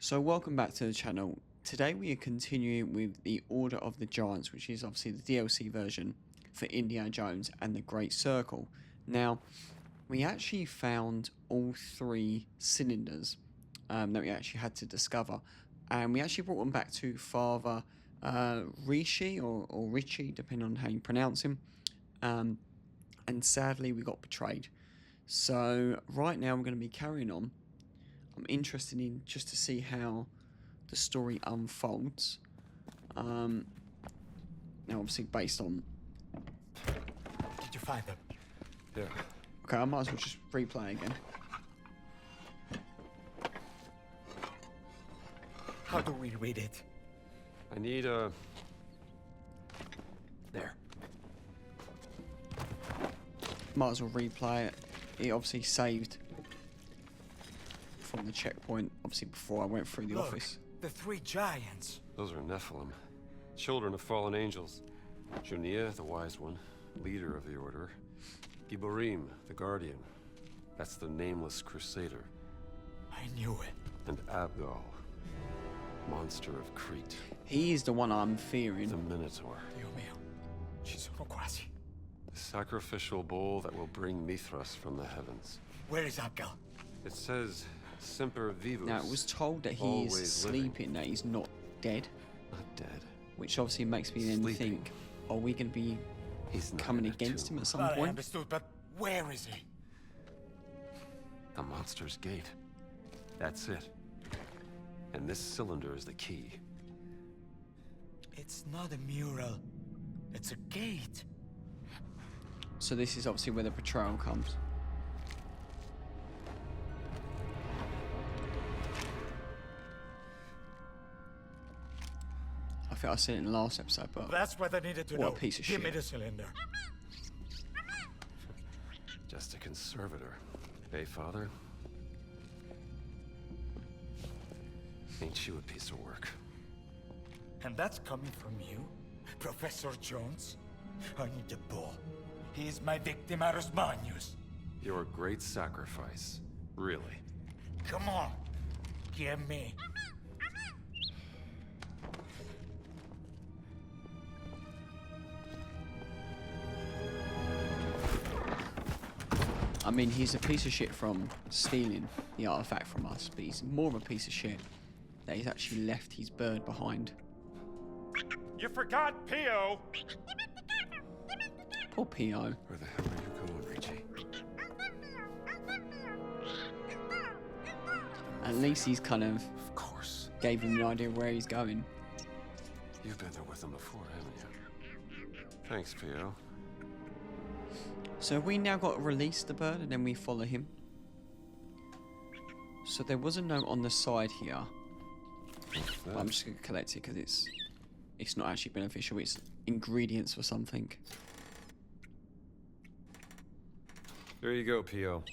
So welcome back to the channel. Today we are continuing with the Order of the Giants, which is obviously the DLC version for Indiana Jones and the Great Circle. Now, we actually found all three cylinders that we actually had to discover, and we actually brought them back to Father Rishi or Richie, depending on how you pronounce him. And sadly, we got betrayed. So right now we're going to be carrying on. I'm interested in just to see how the story unfolds. Now, obviously, based on. Did you find them? Yeah. Okay, I might as well just replay again. How do we read it? I need a... There. Might as well replay it. It obviously saved from the checkpoint, obviously, before I went through the office. The three giants. Those are Nephilim. Children of fallen angels. Junia, the wise one, leader of the order. Giborim, the guardian. That's the nameless crusader. I knew it. And Abgal, monster of Crete. He is the one I'm fearing. The Minotaur. Dio mio. Ci sono quasi. The sacrificial bull that will bring Mithras from the heavens. Where is Abgal? It says, Semper Vivus. Now, it was told that he is always sleeping, that he's not dead. Not dead. Which obviously makes me then Sleeping. think, are we going to be He's not coming in a against tomb. him at some I point? understood, but where is he? The monster's gate. That's it. And this cylinder is the key. It's not a mural. It's a gate. So this is obviously where the betrayal comes. I think I said it in the last episode, but That's what I needed to What a know. piece of Give shit. me the cylinder. Just a conservator. Hey, father? Ain't you a piece of work? And that's coming from you? Professor Jones? I need the bull. He is my victimarus magnus. Your great sacrifice. Really. Come on. Give me. I mean, he's a piece of shit from stealing the artifact from us, but he's more of a piece of shit that he's actually left his bird behind. You forgot Pio! Poor P.O. Where the hell are you going, Richie? At least he's kind of Of course. gave him the idea of where he's going. You've been there with him before, haven't you? Thanks, Pio. So we now got to release the bird and then we follow him. So there was a note on the side here. But I'm just going to collect it because it's not actually beneficial. It's ingredients for something. There you go, Pio.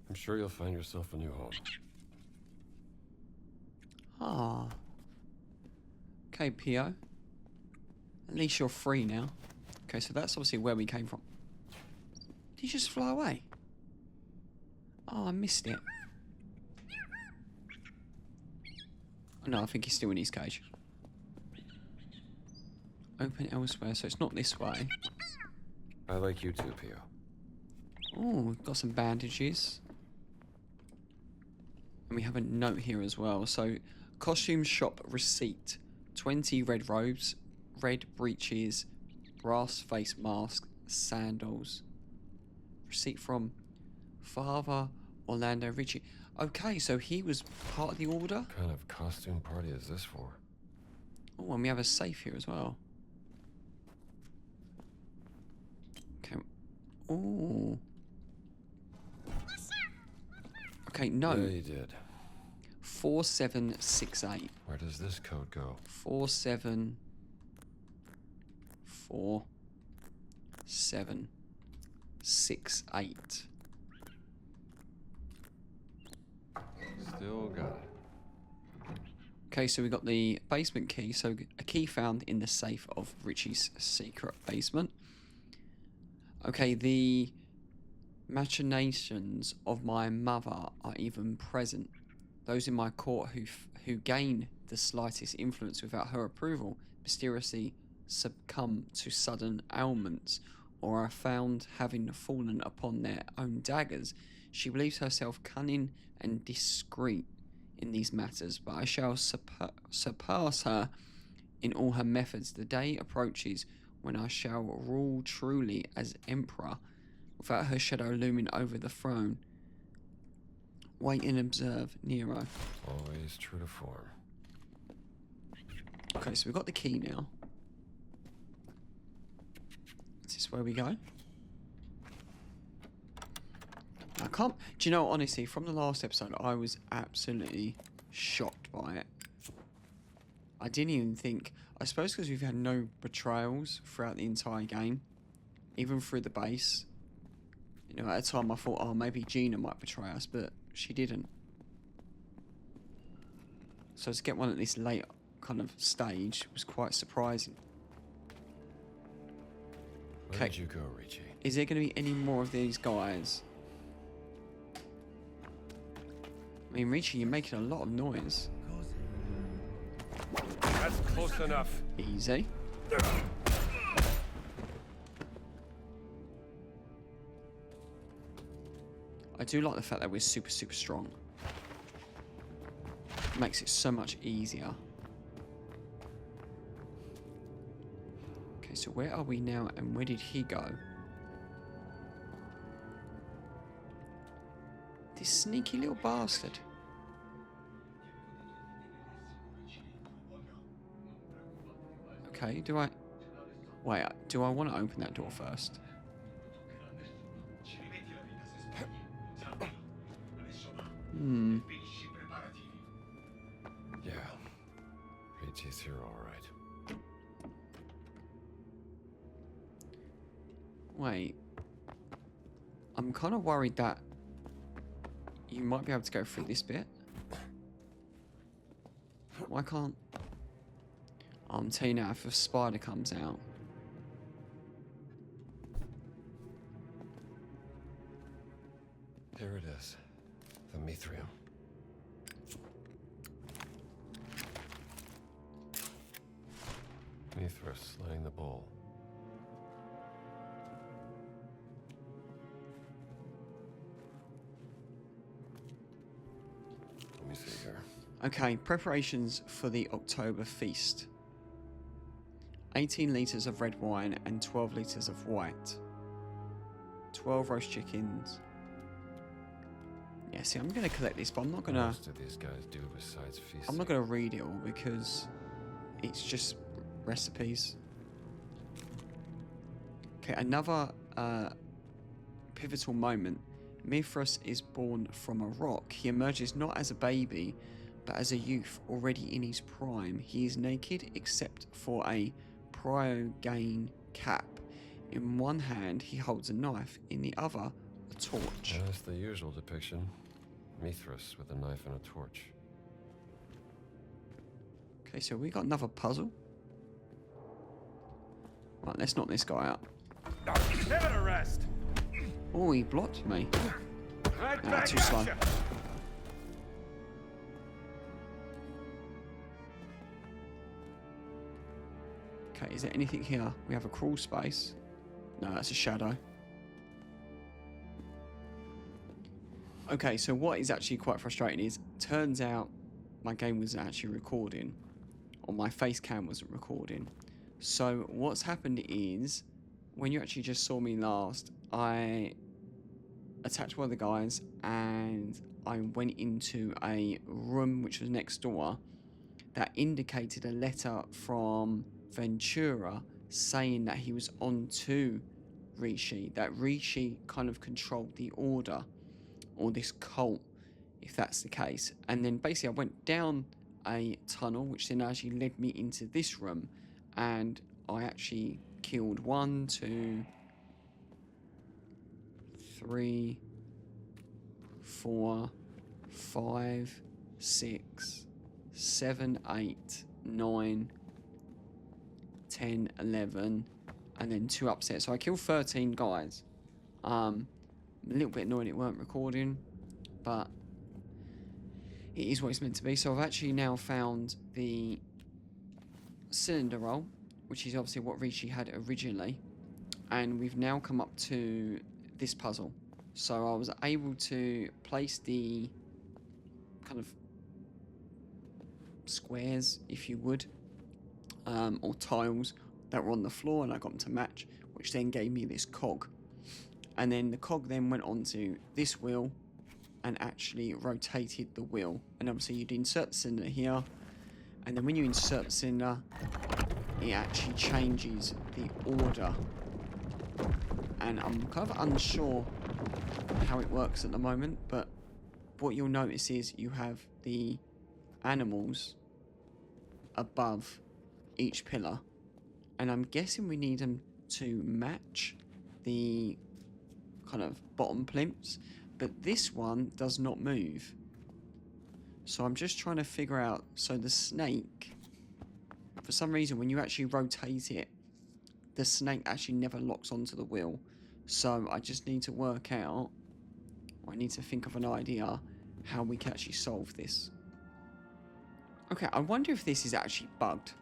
I'm sure you'll find yourself a new home. Ah. Okay, P.O. At least you're free now. Okay, so that's obviously where we came from. Did he just fly away? Oh, I missed it. Oh, no, I think he's still in his cage. Open elsewhere, so it's not this way. I like you too, Pio. Oh, we've got some bandages. And we have a note here as well. So, costume shop receipt. 20 red robes, red breeches, brass face mask, sandals. Receipt from Father Orlando Ritchie. Okay, so he was part of the order. What kind of costume party is this for? Oh, and we have a safe here as well. Okay. Oh. Okay, no. Yeah, you did. 4768. Where does this code go? 474768. Still got it. Okay, so we got the basement key. So a key found in the safe of Richie's secret basement. Okay, the machinations of my mother are even present Those in my court who gain the slightest influence without her approval mysteriously succumb to sudden ailments or are found having fallen upon their own daggers. She believes herself cunning and discreet in these matters, but I shall surpass her in all her methods. The day approaches when I shall rule truly as emperor, without her shadow looming over the throne. Wait and observe, Nero. Always true to form. Okay, so we've got the key now. Is this where we go? I can't... Do you know, honestly, from the last episode, I was absolutely shocked by it. I didn't even think... I suppose because we've had no betrayals throughout the entire game. Even through the base. You know, at a time I thought, oh, maybe Gina might betray us, but she didn't. So to get one at this late kind of stage was quite surprising. Where did you go, Ricci? Is there going to be any more of these guys? I mean, Ricci, you're making a lot of noise. That's close enough. Easy. I do like the fact that we're super, super strong. It makes it so much easier. Okay, so where are we now and where did he go? This sneaky little bastard. Okay, do I... Wait, do I want to open that door first? Yeah. Ricci's here, all right. Wait. I'm kind of worried that you might be able to go through this bit. Why can't... I'm telling you now, if a spider comes out... Here it is. The Mithril. Mithras laying the bowl. Let me see here. Okay, preparations for the October feast. 18 litres of red wine and 12 litres of white. 12 roast chickens. Yeah, see, I'm going to collect this, but I'm not going to... What else do these guys do besides feasting? I'm not going to read it all because it's just recipes. Okay, another pivotal moment. Mithras is born from a rock. He emerges not as a baby, but as a youth already in his prime. He is naked except for a gain cap. In one hand, he holds a knife. In the other, a torch. That's the usual depiction. Mithras with a knife and a torch. Okay, so we got another puzzle. Right, let's knock this guy up. Never rest. Oh, he blocked me. Right Ah, back too at slow. ya. Okay, is there anything here? We have a crawl space. No, that's a shadow. Okay, so what is actually quite frustrating is, turns out my game wasn't actually recording, or my face cam wasn't recording. So what's happened is, when you actually just saw me last, I attacked one of the guys and I went into a room which was next door that indicated a letter from Ventura saying that he was on to Rishi, that Rishi kind of controlled the order, or this cult, if that's the case. And then basically I went down a tunnel, which then actually led me into this room, and I actually killed 1, 2, 3, 4, 5, 6, 7, 8, 9, 10, 11, and then 2 upstairs. So I killed 13 guys. I'm a little bit annoyed it weren't recording, but it is what it's meant to be. So I've actually now found the cylinder roll, which is obviously what Rishi had originally, and we've now come up to this puzzle. So I was able to place the kind of squares, if you would, or tiles that were on the floor, and I got them to match, which then gave me this cog. And then the cog then went onto this wheel and actually rotated the wheel. And obviously you'd insert the cylinder here, and then when you insert the cylinder, it actually changes the order. And I'm kind of unsure how it works at the moment, but what you'll notice is you have the animals above each pillar, and I'm guessing we need them to match the kind of bottom plinths, but this one does not move. So I'm just trying to figure out, so the snake, for some reason when you actually rotate it, the snake actually never locks onto the wheel. So I just need to work out, or I need to think of an idea how we can actually solve this. Okay, I wonder if this is actually bugged.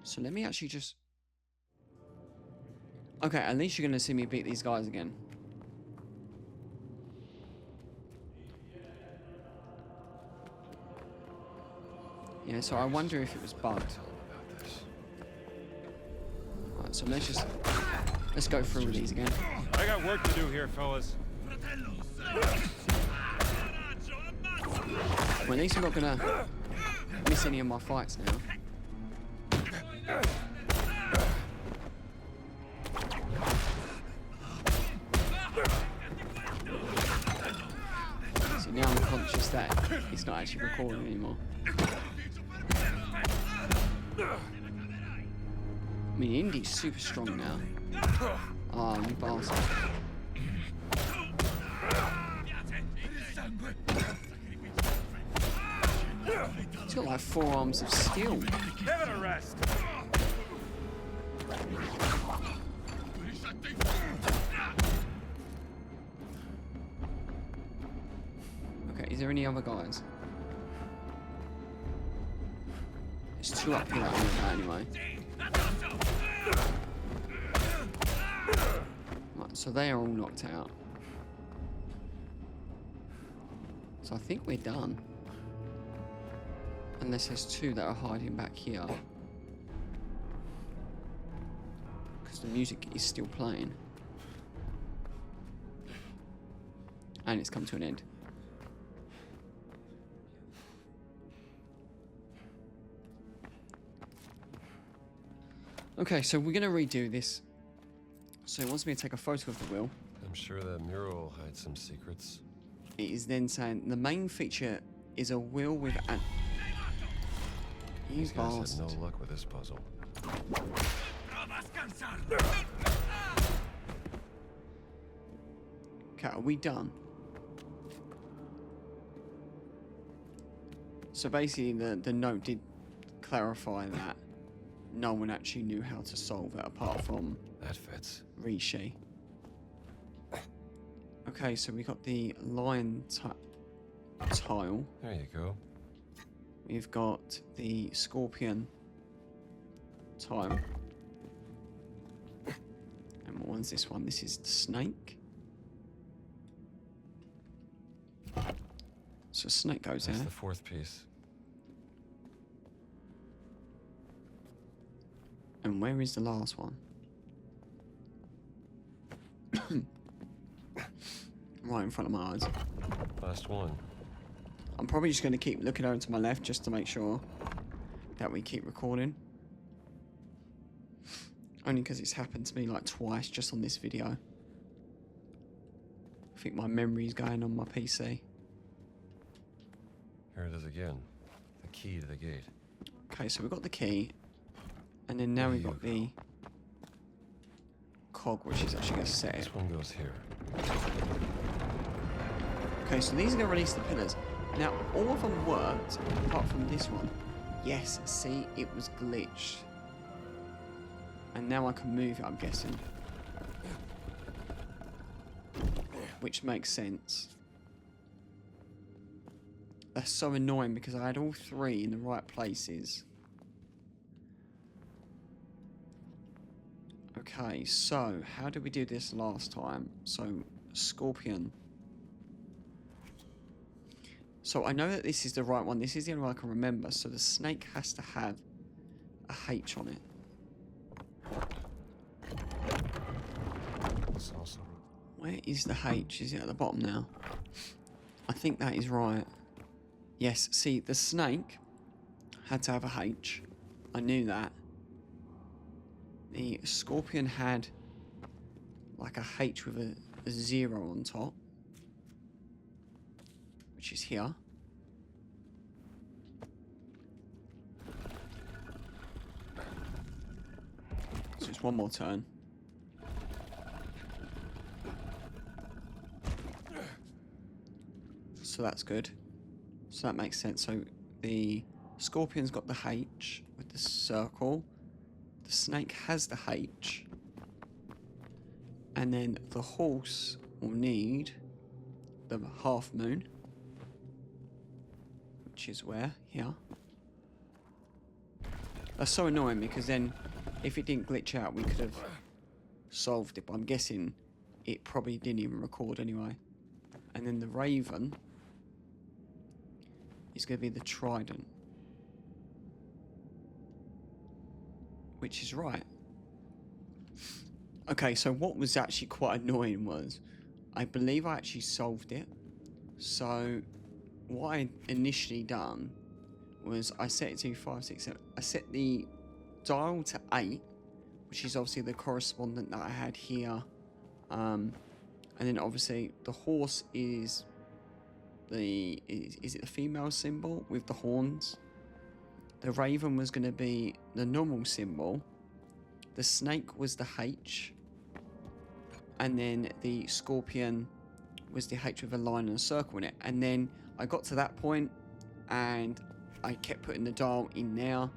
So let me actually just... Okay, at least you're going to see me beat these guys again. Yeah, so I wonder if it was bugged. Right, so let's go through with these again. I got work to do here, fellas. Well, at least I'm not going to miss any of my fights now. So now I'm conscious that it's not actually recording anymore. I mean, Indy's super strong now. Oh, you bastard. He's got like 4 arms of steel. Give it a rest. Okay, is there any other guys? There's 2 up here anyway. Right, so they are all knocked out. So I think we're done. Unless there's 2 that are hiding back here. Because the music is still playing. And it's come to an end. Okay, so we're going to redo this. So it wants me to take a photo of the wheel. I'm sure that mural will hide some secrets. It is then saying the main feature is a wheel with an... You These guys bastard. had no luck with this puzzle. Okay, are we done? So basically the note did clarify that no one actually knew how to solve it apart from That fits. Rishi. Okay, so we got the lion tile. There you go. We've got the scorpion tile. And what one's this one? This is the snake. So snake goes That's there. the 4th piece. And where is the last one? Right in front of my eyes. Last one. I'm probably just going to keep looking over to my left just to make sure that we keep recording. Only because it's happened to me like twice just on this video. I think my memory's going on my PC. Here it is again. The key to the gate. Okay, so we've got the key. And then now we've got the cog, which is actually going to set it. This one goes here. Okay, so these are going to release the pillars. Now, all of them worked, apart from this one. Yes, see, it was glitched. And now I can move it, I'm guessing. Which makes sense. That's so annoying because I had all 3 in the right places. Okay, so how did we do this last time? So, Scorpion. So I know that this is the right one. This is the only one I can remember. So the snake has to have a H on it. Where is the H? Is it at the bottom now? I think that is right. Yes, see, the snake had to have a H. I knew that. The scorpion had like a H with a 0 on top, which is here. So it's one more turn. So that's good. So that makes sense. So the scorpion's got the H with the circle. The snake has the H. And then the horse will need the half moon. Which is where? Here. That's so annoying because then if it didn't glitch out we could have solved it. But I'm guessing it probably didn't even record anyway. And then the raven is going to be the trident. Which is right. Okay, so what was actually quite annoying was, I believe I actually solved it. So, what I initially done was I set it to 5, 6, 7. I set the dial to 8, which is obviously the correspondent that I had here. And then obviously the horse is the is it the female symbol with the horns? The raven was going to be the normal symbol. The snake was the H. And then the scorpion was the H with a line and a circle in it. And then I got to that point and I kept putting the dial in there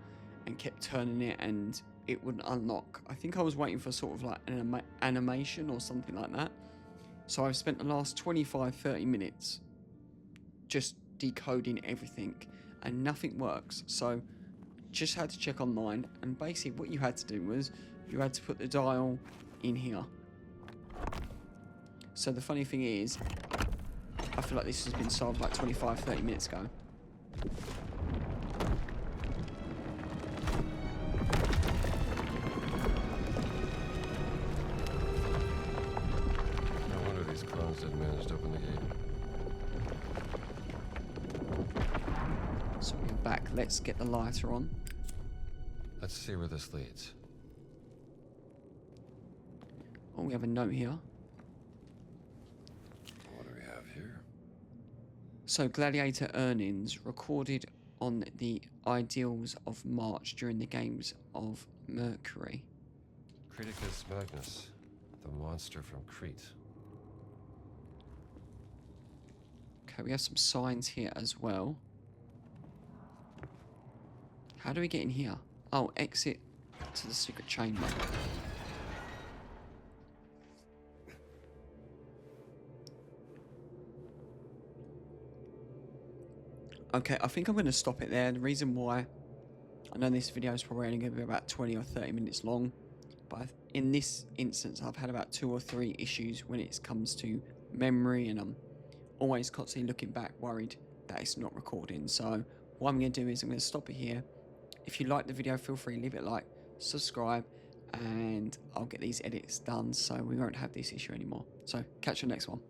and kept turning it and it wouldn't unlock. I think I was waiting for sort of like an animation or something like that. So I've spent the last 25-30 minutes just decoding everything and nothing works. So just had to check online, and basically what you had to do was you had to put the dial in here. So the funny thing is, I feel like this has been solved like 25-30 minutes ago. No wonder these clowns didn't manage to open the gate. So we're back. Let's get the lighter on. Let's see where this leads. Oh, we have a note here. What do we have here? So gladiator earnings recorded on the ideals of March during the games of Mercury. Creticus Magnus, the monster from Crete. Okay, we have some signs here as well. How do we get in here? Oh, exit to the secret chamber. Okay, I think I'm going to stop it there. The reason why, I know this video is probably only going to be about 20 or 30 minutes long, but in this instance I've had about 2 or 3 issues when it comes to memory, and I'm always constantly looking back worried that it's not recording. So what I'm going to do is I'm going to stop it here. If you like the video, feel free to leave it a like, subscribe, and I'll get these edits done so we won't have this issue anymore. So catch you next one.